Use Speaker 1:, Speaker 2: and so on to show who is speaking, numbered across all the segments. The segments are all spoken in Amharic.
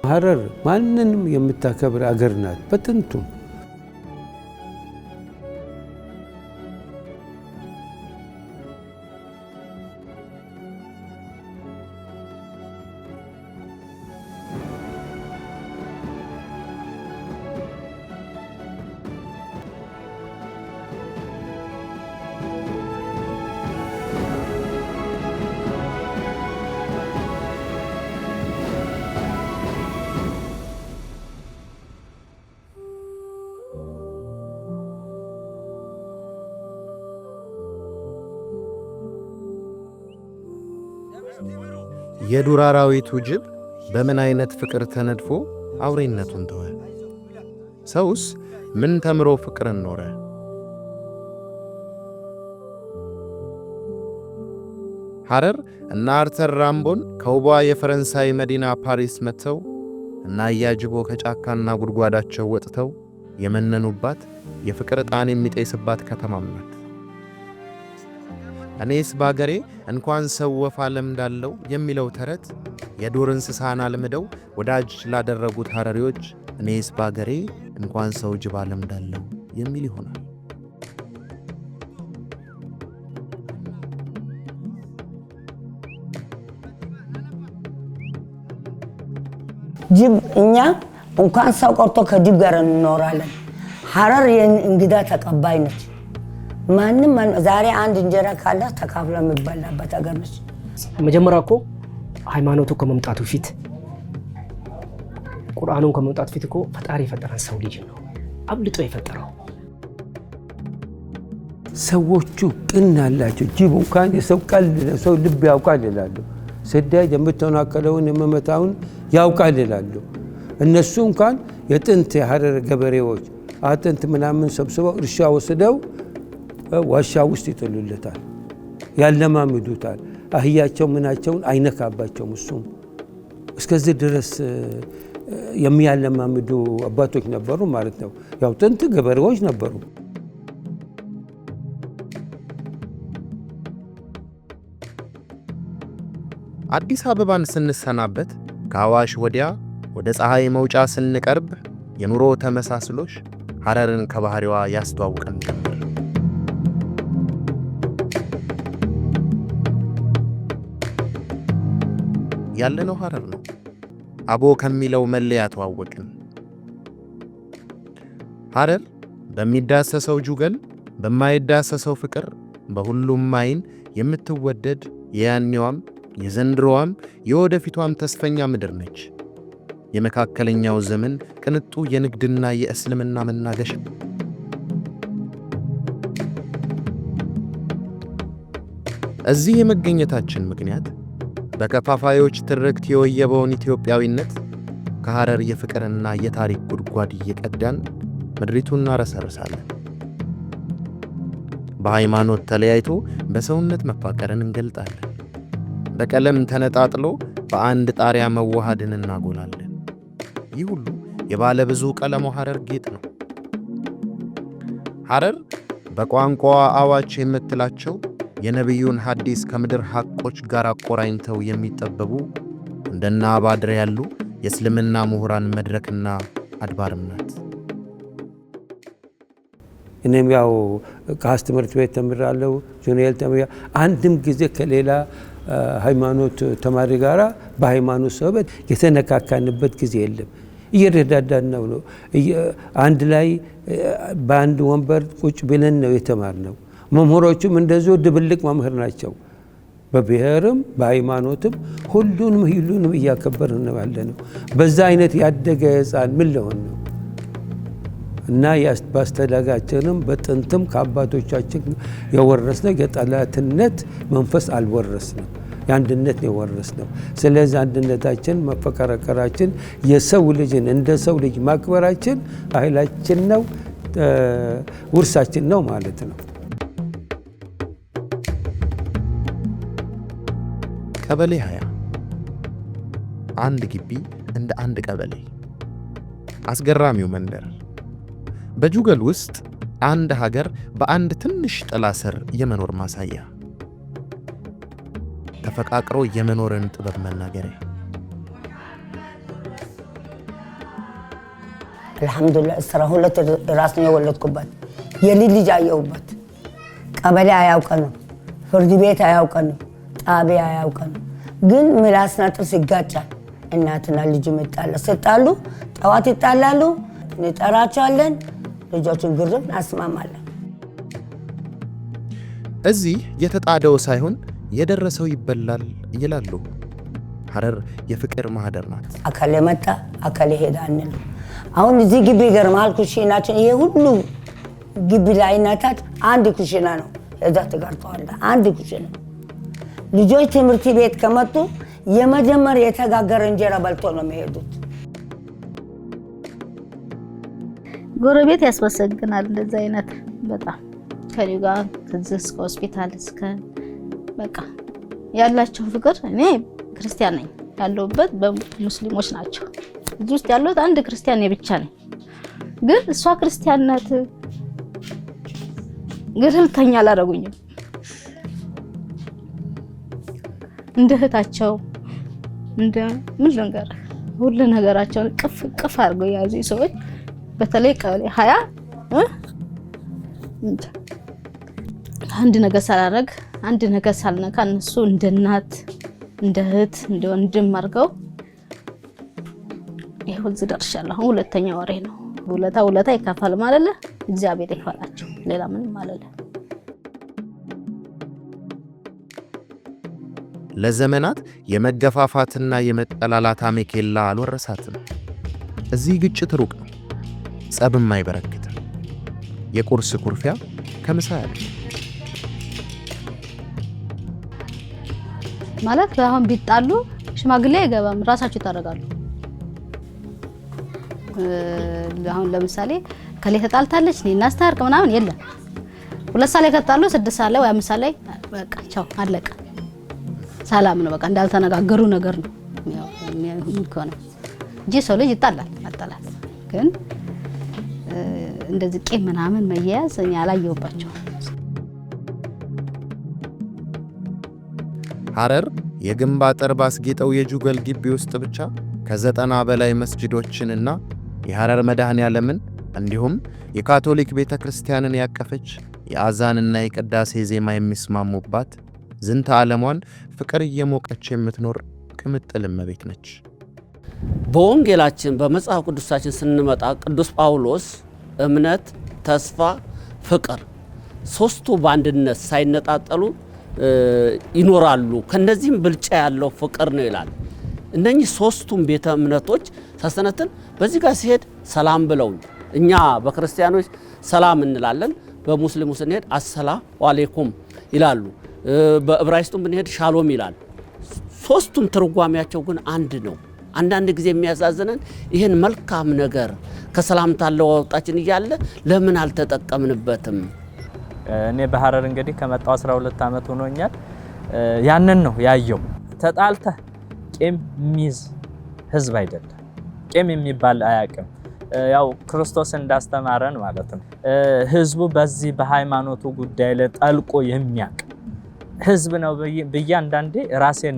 Speaker 1: ሀረር ማንንም የምታከብር አገር ናት በጥንቱ።
Speaker 2: የዱር አራዊቱ ጅብ በምን አይነት ፍቅር ተነድፎ አውሬነቱን ተወ? ሰውስ ምን ተምሮ ፍቅርን ኖረ? ሐረር እና አርተር ራምቦን ከውቧ የፈረንሳይ መዲና ፓሪስ መጥተው እና ያጅቦ ከጫካና ጉድጓዳቸው ወጥተው የመነኑባት የፍቅር ዕጣን የሚጤስባት ከተማም ናት። እኔስ ባገሬ እንኳን ሰው ወፍ አለምዳለው የሚለው ተረት የዱር እንስሳን አልምደው ወዳጅ ላደረጉት ሐረሪዎች እኔስ ባገሬ እንኳን ሰው ጅብ አለምዳለው የሚል ይሆናል።
Speaker 3: ጅብ እኛ እንኳን ሰው ቆርጦ ከጅብ ጋር እንኖራለን። ሐረር የእንግዳ ተቀባይ ነች። ማንም ዛሬ አንድ እንጀራ ካለ ተካፍሎ የሚበላበት አገር ነች።
Speaker 4: መጀመሪያ እኮ ሃይማኖቱ ከመምጣቱ ፊት ቁርአኑን ከመምጣቱ ፊት እኮ ፈጣሪ የፈጠረን ሰው ልጅ ነው አብልጦ የፈጠረው።
Speaker 1: ሰዎቹ ቅን አላቸው። ጅብ እንኳን የሰው ቀልድ ሰው ልብ ያውቃል ይላሉ። ስዳይ የምትናከለውን የመመታውን ያውቃል ይላሉ። እነሱ እንኳን የጥንት የሐረር ገበሬዎች አጥንት ምናምን ሰብስበው እርሻ ወስደው ዋሻ ውስጥ ይጥሉለታል፣ ያለማምዱታል። አህያቸው ምናቸውን አይነካባቸውም። እሱም እስከዚህ ድረስ የሚያለማምዱ አባቶች ነበሩ ማለት ነው። ያው ጥንት ገበሬዎች ነበሩ።
Speaker 2: አዲስ አበባን ስንሰናበት ከአዋሽ ወዲያ ወደ ፀሐይ መውጫ ስንቀርብ የኑሮ ተመሳስሎሽ ሐረርን ከባህሪዋ ያስተዋውቀን ነበር። ያለነው ሐረር ነው። አቦ ከሚለው መለያ ተዋወቅን። ሐረር በሚዳሰሰው ጁገል በማይዳሰሰው ፍቅር በሁሉም አይን የምትወደድ የያኔዋም የዘንድሮዋም የወደፊቷም ተስፈኛ ምድር ነች። የመካከለኛው ዘመን ቅንጡ የንግድና የእስልምና መናገሻ። እዚህ የመገኘታችን ምክንያት በከፋፋዮች ትርክት የወየበውን ኢትዮጵያዊነት ከሐረር የፍቅርና የታሪክ ጉድጓድ እየቀዳን ምድሪቱን እናረሰርሳለን። በሃይማኖት ተለያይቶ በሰውነት መፋቀርን እንገልጣለን። በቀለም ተነጣጥሎ በአንድ ጣሪያ መዋሃድን እናጎላለን። ይህ ሁሉ የባለ ብዙ ቀለሙ ሐረር ጌጥ ነው። ሐረር በቋንቋዋ አዋች የምትላቸው የነቢዩን ሐዲስ ከምድር ሐቆች ጋር አቆራኝተው የሚጠበቡ እንደና አባድር ያሉ የእስልምና ምሁራን መድረክና አድባርም ናት።
Speaker 1: እኔም ያው ከሐስ ትምህርት ቤት ተምራለሁ፣ ጁኒየር ተምራለሁ። አንድም ጊዜ ከሌላ ሃይማኖት ተማሪ ጋር በሃይማኖት ሰበብ የተነካካንበት ጊዜ የለም። እየረዳዳን ነው። አንድ ላይ በአንድ ወንበር ቁጭ ብለን ነው የተማርነው። መምህሮቹም እንደዚሁ ድብልቅ መምህር ናቸው። በብሔርም በሃይማኖትም ሁሉንም እያከበርን ነው ያለነው። በዛ አይነት ያደገ ሕፃን ምን ለሆን ነው እና በአስተዳጋችንም በጥንትም ከአባቶቻችን የወረስነው የጠላትነት መንፈስ አልወረስንም፣ የአንድነት ነው የወረስነው። ስለዚህ አንድነታችን፣ መፈቀራቀራችን፣ የሰው ልጅን እንደ ሰው ልጅ ማክበራችን ኃይላችን ነው፣ ውርሳችን ነው ማለት ነው።
Speaker 2: ቀበሌ 20 አንድ ግቢ እንደ አንድ ቀበሌ። አስገራሚው መንደር በጁገል ውስጥ አንድ ሀገር በአንድ ትንሽ ጥላ ስር የመኖር ማሳያ፣ ተፈቃቅሮ የመኖርን ጥበብ መናገሪያ።
Speaker 3: አልহামዱሊላህ 12 ራስ ነው የወለድኩበት። የልጅ አየሁበት። ቀበሌ አያውቀንም፣ ፍርድ ቤት አያውቀንም፣ ጣቢያ አያውቀንም። ግን ምላስና ጥርስ ይጋጫል። እናትና ልጅ ሲጣሉ ጠዋት ይጣላሉ፣ እንጠራቸዋለን፣ ልጆቹን ግርም እናስማማለን።
Speaker 2: እዚህ የተጣደው ሳይሆን የደረሰው ይበላል ይላሉ። ሐረር የፍቅር ማህደር ናት።
Speaker 3: አካለ መጣ አካለ ሄዳ አንል። አሁን እዚህ ግቢ ገርማል ኩሽናችን ይሄ ሁሉ ግቢ ላይ እናታት አንድ ኩሽና ነው። እዛ ተጋርተዋል አንድ ኩሽና። ልጆች ትምህርት ቤት ከመጡ የመጀመሪያ የተጋገረ እንጀራ በልቶ ነው የሚሄዱት።
Speaker 5: ጎረቤት ያስመሰግናል። እንደዛ አይነት በጣም ከሊጋ ከዚህ እስከ ሆስፒታል እስከ በቃ ያላቸው ፍቅር። እኔ ክርስቲያን ነኝ፣ ያለሁበት በሙስሊሞች ናቸው። እዚህ ውስጥ ያለሁት አንድ ክርስቲያን ነኝ ብቻ ነኝ። ግን እሷ ክርስቲያን ናት፣ ገለልተኛ አላደረጉኝም። እንደ እህታቸው እንደ ምን ልንገር ሁሉ ነገራቸውን ቅፍ አድርገው ያዙ ሰዎች። በተለይ ቀበሌ 20 አንድ ነገር ሳላረግ አንድ ነገር ሳልነካ እነሱ እንደ እናት እንደ እህት እንደ ወንድም አድርገው ይሁን ዝደርሻለሁ። አሁን ሁለተኛ ወሬ ነው። ውለታ ይከፋል ማለት ነው። እግዚአብሔር ይክፈላቸው። ሌላ ምንም ማለት ነው።
Speaker 2: ለዘመናት የመገፋፋትና የመጠላላት አሜኬላ አልወረሳትም። እዚህ ግጭት ሩቅ ነው፣ ጸብም አይበረክትም። የቁርስ ኩርፊያ ከምሳ ያለ
Speaker 5: ማለት አሁን ቢጣሉ ሽማግሌ አይገባም፣ ራሳቸው ታረጋሉ። አሁን ለምሳሌ ከሌ ተጣልታለች እኔ እናስታርቅ ምናምን የለም። 2 ሰዓት ላይ ከጣሉ 6 ሰዓት ላይ ወይ 5 ሰዓት ላይ በቃ ቻው አለቀ። ሰላም ነው፣ በቃ እንዳልተነጋገሩ ነገር ነው የሚሆነው እንጂ ሰው ልጅ ይጣላል ማጣላት። ግን እንደዚህ ቄም ምናምን መያያዝ እኔ አላየሁባቸው።
Speaker 2: ሐረር የግንብ አጥር ባስጌጠው የጁገል ግቢ ውስጥ ብቻ ከ90 በላይ መስጂዶችንና የሐረር መድኃኔዓለምን እንዲሁም የካቶሊክ ቤተክርስቲያንን ያቀፈች የአዛንና የቅዳሴ ዜማ የሚስማሙባት ዝንተ ዓለሟን ፍቅር እየሞቀች የምትኖር ቅምጥል እመቤት ነች።
Speaker 6: በወንጌላችን በመጽሐፍ ቅዱሳችን ስንመጣ ቅዱስ ጳውሎስ እምነት፣ ተስፋ፣ ፍቅር ሶስቱ በአንድነት ሳይነጣጠሉ ይኖራሉ፣ ከነዚህም ብልጫ ያለው ፍቅር ነው ይላል። እነኚህ ሶስቱም ቤተ እምነቶች ሳሰነትን በዚህ ጋር ሲሄድ ሰላም ብለው እኛ በክርስቲያኖች ሰላም እንላለን፣ በሙስሊሙ ስንሄድ አሰላሙ አለይኩም ይላሉ፣ በዕብራይስጡም ብንሄድ ሻሎም ይላል። ሶስቱም ትርጓሜያቸው ግን አንድ ነው። አንዳንድ ጊዜ የሚያሳዝነን ይህን መልካም ነገር ከሰላምታ ለወጣችን እያለ ለምን አልተጠቀምንበትም?
Speaker 7: እኔ በሐረር እንግዲህ ከመጣው 12 ዓመት ሆኖኛል። ያንን ነው ያየው። ተጣልተህ ቄም ሚዝ ህዝብ አይደለም። ቄም የሚባል አያውቅም። ያው ክርስቶስ እንዳስተማረን ማለት ነው። ህዝቡ በዚህ በሃይማኖቱ ጉዳይ ላይ ጠልቆ የሚያውቅ ህዝብ ነው በእያንዳንዴ ራሴን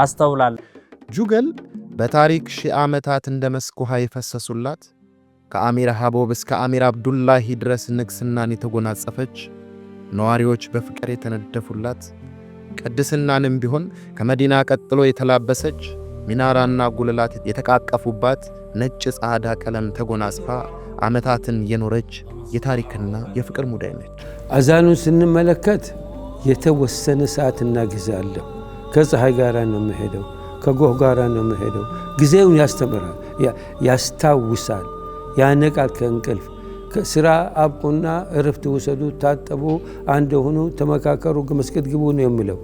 Speaker 7: አስተውላለሁ።
Speaker 2: ጁገል በታሪክ ሺህ ዓመታት እንደ መስክ ውሃ የፈሰሱላት ከአሚር ሀቦብ እስከ አሚር አብዱላሂ ድረስ ንግስናን የተጎናጸፈች ነዋሪዎች በፍቅር የተነደፉላት ቅድስናንም ቢሆን ከመዲና ቀጥሎ የተላበሰች ሚናራና ጉልላት የተቃቀፉባት ነጭ ጻዕዳ ቀለም ተጎናጽፋ ዓመታትን የኖረች የታሪክና የፍቅር ሙዳይ ነች።
Speaker 1: አዛኑን ስንመለከት የተወሰነ ሰዓትና ጊዜ አለ። ከፀሐይ ጋራ ነው የሚሄደው፣ ከጎህ ጋራ ነው የሚሄደው። ጊዜውን ያስተምራል፣ ያስታውሳል፣ ያነቃል ከእንቅልፍ። ስራ አብቁና እረፍት ውሰዱ፣ ታጠቡ፣ አንድ ሆኑ፣ ተመካከሩ፣ መስጊድ ግቡ ነው የሚለው።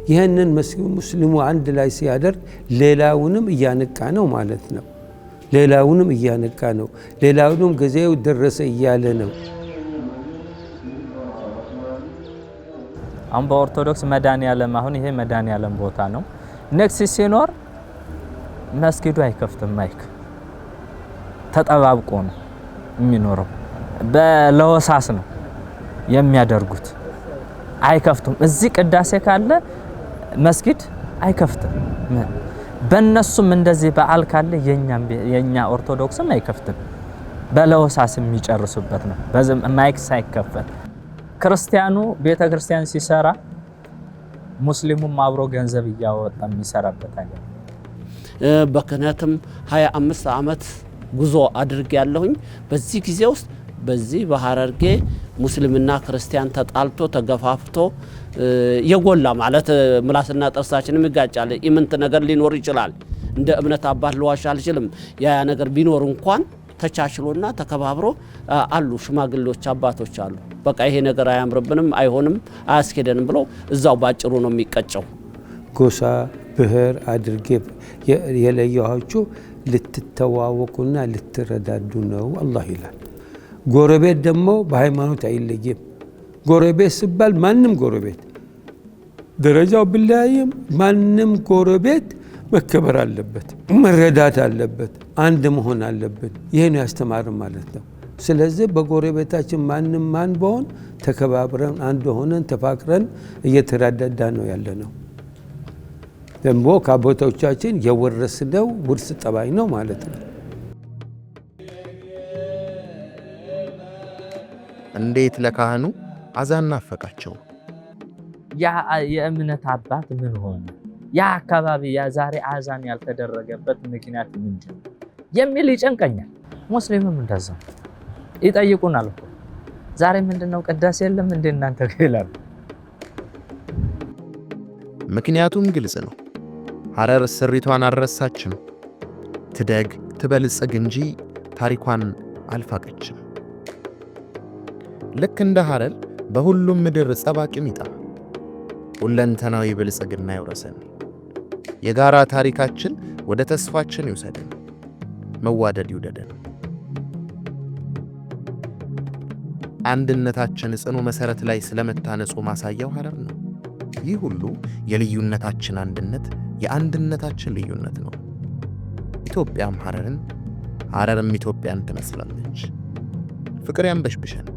Speaker 1: ይህንን ሙስሊሙ አንድ ላይ ሲያደርግ ሌላውንም እያነቃ ነው ማለት ነው። ሌላውንም እያነቃ ነው። ሌላውንም ጊዜው ደረሰ እያለ ነው።
Speaker 7: አሁን በኦርቶዶክስ መድኃኔዓለም አሁን ይሄ መድኃኔዓለም ቦታ ነው። ንግስ ሲኖር መስጊዱ አይከፍትም። ማይክ ተጠባብቆ ነው የሚኖረው። በለወሳስ ነው የሚያደርጉት። አይከፍቱም። እዚህ ቅዳሴ ካለ መስጊድ አይከፍትም። በእነሱም እንደዚህ በዓል ካለ የኛ ኦርቶዶክስም አይከፍትም። በለሆሳስ የሚጨርሱበት ነው። በዝም ማይክ ሳይከፈት ክርስቲያኑ ቤተክርስቲያን ሲሰራ ሙስሊሙም አብሮ ገንዘብ እያወጣ የሚሰራበት አይደል።
Speaker 6: በክህነትም 25 ዓመት ጉዞ አድርጌ ያለሁኝ። በዚህ ጊዜ ውስጥ በዚህ በሐረርጌ ሙስሊምና ክርስቲያን ተጣልቶ ተገፋፍቶ የጎላ ማለት ምላስና ጥርሳችንም ይጋጫል። ኢምንት ነገር ሊኖር ይችላል። እንደ እምነት አባት ልዋሽ አልችልም። ያ ነገር ቢኖር እንኳን ተቻችሎና ተከባብሮ አሉ ሽማግሌዎች አባቶች አሉ። በቃ ይሄ ነገር አያምርብንም፣ አይሆንም፣ አያስኬደንም ብለው እዛው ባጭሩ ነው የሚቀጨው።
Speaker 1: ጎሳ ብሔር አድርጌ የለየኋችሁ ልትተዋወቁና ልትረዳዱ ነው አላህ ይላል። ጎረቤት ደግሞ በሃይማኖት አይለይም። ጎረቤት ሲባል ማንም ጎረቤት ደረጃው ቢለያይም ማንም ጎረቤት መከበር አለበት፣ መረዳት አለበት፣ አንድ መሆን አለበት። ይሄን ያስተማርን ማለት ነው። ስለዚህ በጎረቤታችን ማንም ማን በሆን ተከባብረን አንድ ሆነን ተፋቅረን እየተረዳዳ ነው ያለ ነው። ደግሞ ከአባቶቻችን የወረስነው ውርስ ጠባይ ነው ማለት ነው።
Speaker 2: እንዴት ለካህኑ አዛን ናፈቃቸው?
Speaker 7: ያ የእምነት አባት ምን ሆነ? ያ አካባቢ ያ ዛሬ አዛን ያልተደረገበት ምክንያት ምንድነው የሚል ይጨንቀኛል። ሙስሊምም እንደዛ ይጠይቁናል እኮ ዛሬ ምንድነው ቅዳሴ የለም እንደ እናንተ ይላሉ።
Speaker 2: ምክንያቱም ግልጽ ነው። ሐረር ስሪቷን አልረሳችም። ትደግ ትበልጽግ እንጂ ታሪኳን አልፋቀችም። ልክ እንደ ሐረር በሁሉም ምድር ጸባቂ ሚጣ ሁለንተናዊ ብልጽግና ይውረሰን። የጋራ ታሪካችን ወደ ተስፋችን ይውሰደን። መዋደድ ይውደደን። አንድነታችን ጽኑ መሰረት ላይ ስለመታነጹ ማሳያው ሐረር ነው። ይህ ሁሉ የልዩነታችን አንድነት የአንድነታችን ልዩነት ነው። ኢትዮጵያም ሐረርን፣ ሐረርም ኢትዮጵያን ትመስላለች። ፍቅር ያንበሽብሸን።